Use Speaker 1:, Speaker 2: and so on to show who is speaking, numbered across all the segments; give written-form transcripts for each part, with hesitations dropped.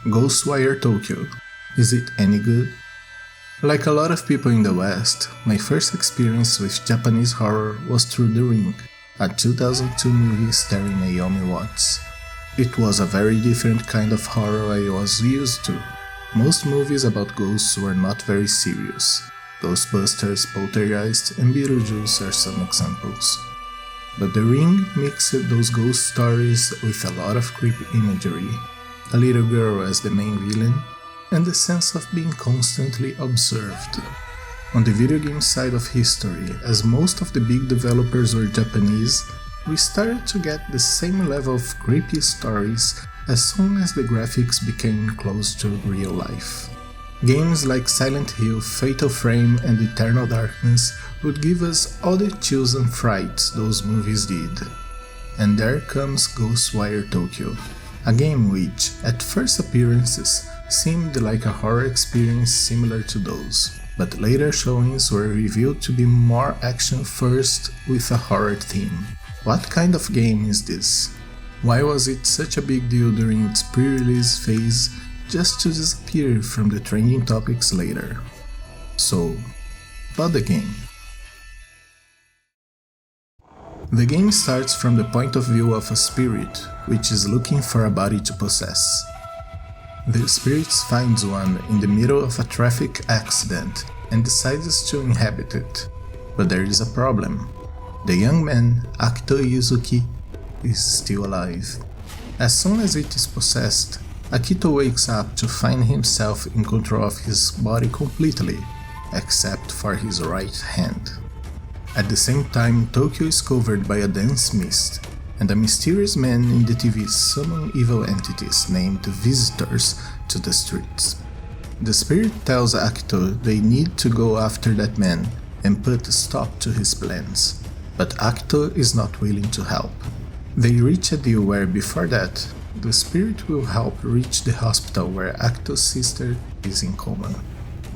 Speaker 1: Ghostwire Tokyo. Is it any good? Like a lot of people in the West, my first experience with Japanese horror was through The Ring, a 2002 movie starring Naomi Watts. It was a very different kind of horror I was used to. Most movies about ghosts were not very serious. Ghostbusters, Poltergeist, and Beetlejuice are some examples. But The Ring mixed those ghost stories with a lot of creepy imagery, a little girl as the main villain, and the sense of being constantly observed. On the video game side of history, as most of the big developers were Japanese, we started to get the same level of creepy stories as soon as the graphics became close to real life. Games like Silent Hill, Fatal Frame, and Eternal Darkness would give us all the chills and frights those movies did. And there comes Ghostwire Tokyo, a game which, at first appearances, seemed like a horror experience similar to those, but later showings were revealed to be more action first with a horror theme. What kind of game is this? Why was it such a big deal during its pre-release phase just to disappear from the trending topics later? So, about the game. The game starts from the point of view of a spirit, which is looking for a body to possess. The spirit finds one in the middle of a traffic accident and decides to inhabit it. But there is a problem. The young man, Akito Yuzuki, is still alive. As soon as it is possessed, Akito wakes up to find himself in control of his body completely, except for his right hand. At the same time, Tokyo is covered by a dense mist, and a mysterious man in the TV summons evil entities named Visitors to the streets. The spirit tells Akito they need to go after that man and put a stop to his plans, but Akito is not willing to help. They reach a deal where before that, the spirit will help reach the hospital where Akito's sister is in coma.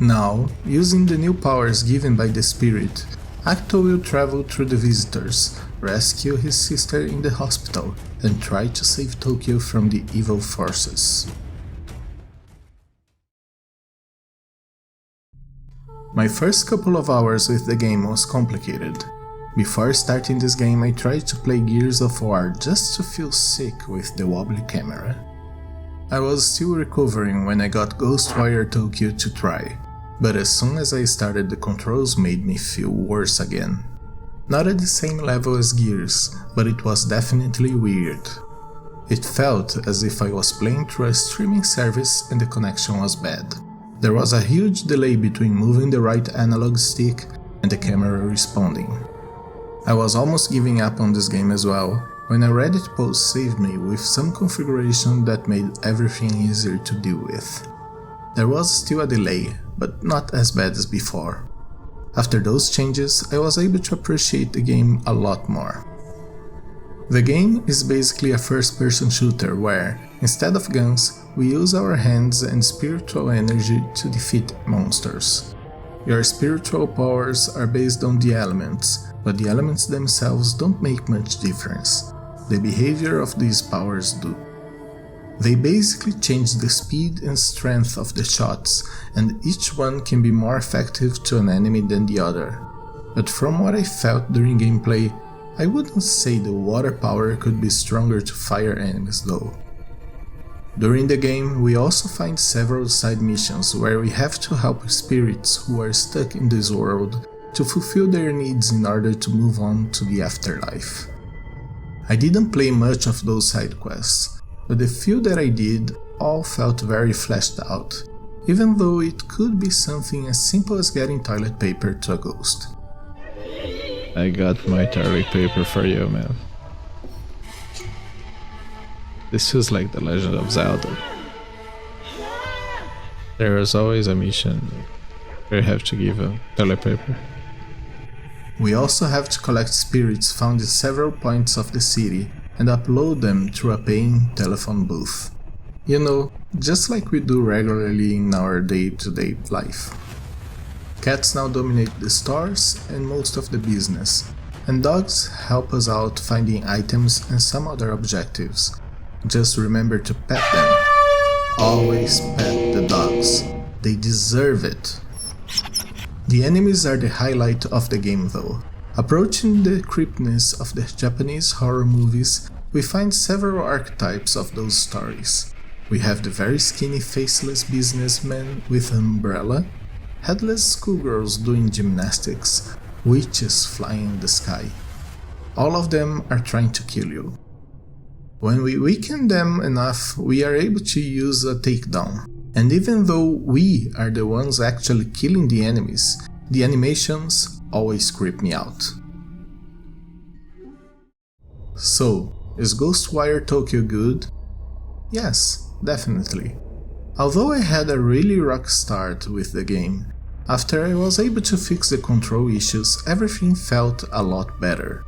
Speaker 1: Now, using the new powers given by the spirit, Akito will travel through the visitors, rescue his sister in the hospital, and try to save Tokyo from the evil forces. My first couple of hours with the game was complicated. Before starting this game, I tried to play Gears of War just to feel sick with the wobbly camera. I was still recovering when I got Ghostwire Tokyo to try, but as soon as I started, the controls made me feel worse again. Not at the same level as Gears, but it was definitely weird. It felt as if I was playing through a streaming service and the connection was bad. There was a huge delay between moving the right analog stick and the camera responding. I was almost giving up on this game as well, when a Reddit post saved me with some configuration that made everything easier to deal with. There was still a delay, but not as bad as before. After those changes, I was able to appreciate the game a lot more. The game is basically a first-person shooter where, instead of guns, we use our hands and spiritual energy to defeat monsters. Your spiritual powers are based on the elements, but the elements themselves don't make much difference. The behavior of these powers do. They basically change the speed and strength of the shots, and each one can be more effective to an enemy than the other. But from what I felt during gameplay, I wouldn't say the water power could be stronger to fire enemies though. During the game, we also find several side missions where we have to help spirits who are stuck in this world to fulfill their needs in order to move on to the afterlife. I didn't play much of those side quests, but the few that I did all felt very fleshed out, even though it could be something as simple as getting toilet paper to a ghost.
Speaker 2: I got my toilet paper for you, man. This feels like The Legend of Zelda. There is always a mission where you have to give a toilet paper.
Speaker 1: We also have to collect spirits found in several points of the city and upload them through a paying telephone booth. You know, just like we do regularly in our day-to-day life. Cats now dominate the stores and most of the business, and dogs help us out finding items and some other objectives. Just remember to pet them. Always pet the dogs. They deserve it. The enemies are the highlight of the game though. Approaching the creepiness of the Japanese horror movies, we find several archetypes of those stories. We have the very skinny faceless businessman with an umbrella, headless schoolgirls doing gymnastics, witches flying in the sky. All of them are trying to kill you. When we weaken them enough, we are able to use a takedown. And even though we are the ones actually killing the enemies, the animations always creep me out. So, is Ghostwire Tokyo good? Yes, definitely. Although I had a really rough start with the game, after I was able to fix the control issues, everything felt a lot better.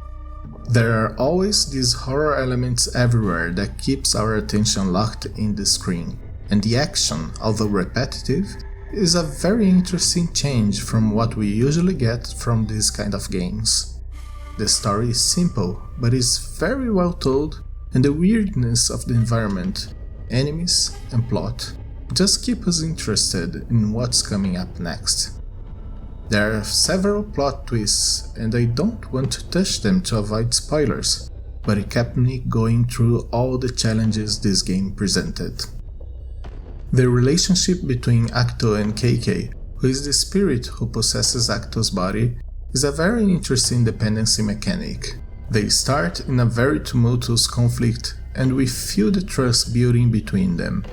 Speaker 1: There are always these horror elements everywhere that keeps our attention locked in the screen, and the action, although repetitive, is a very interesting change from what we usually get from these kind of games. The story is simple, but is very well told, and the weirdness of the environment, enemies, and plot just keep us interested in what's coming up next. There are several plot twists, and I don't want to touch them to avoid spoilers, but it kept me going through all the challenges this game presented. The relationship between Acto and KK, who is the spirit who possesses Acto's body, is a very interesting dependency mechanic. They start in a very tumultuous conflict, and we feel the trust building between them,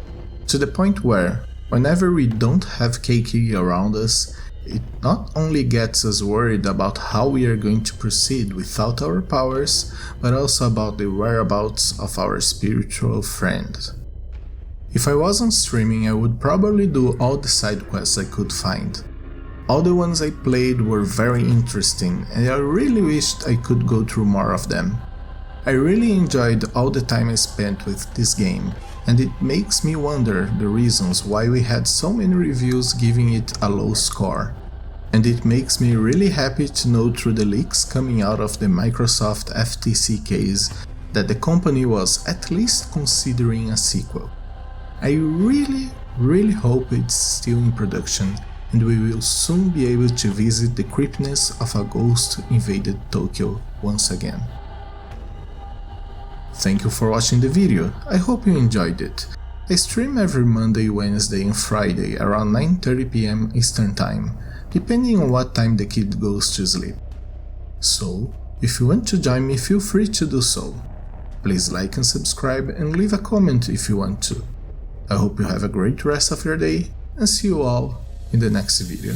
Speaker 1: to the point where, whenever we don't have KK around us, it not only gets us worried about how we are going to proceed without our powers, but also about the whereabouts of our spiritual friend. If I wasn't streaming, I would probably do all the side quests I could find. All the ones I played were very interesting, and I really wished I could go through more of them. I really enjoyed all the time I spent with this game, and it makes me wonder the reasons why we had so many reviews giving it a low score. And it makes me really happy to know through the leaks coming out of the Microsoft FTC case that the company was at least considering a sequel. I really hope it's still in production, and we will soon be able to visit the creepiness of a ghost invaded Tokyo once again. Thank you for watching the video, I hope you enjoyed it. I stream every Monday, Wednesday and Friday around 9:30 PM Eastern Time, depending on what time the kid goes to sleep. So, if you want to join me, feel free to do so. Please like and subscribe and leave a comment if you want to. I hope you have a great rest of your day, and see you all in the next video.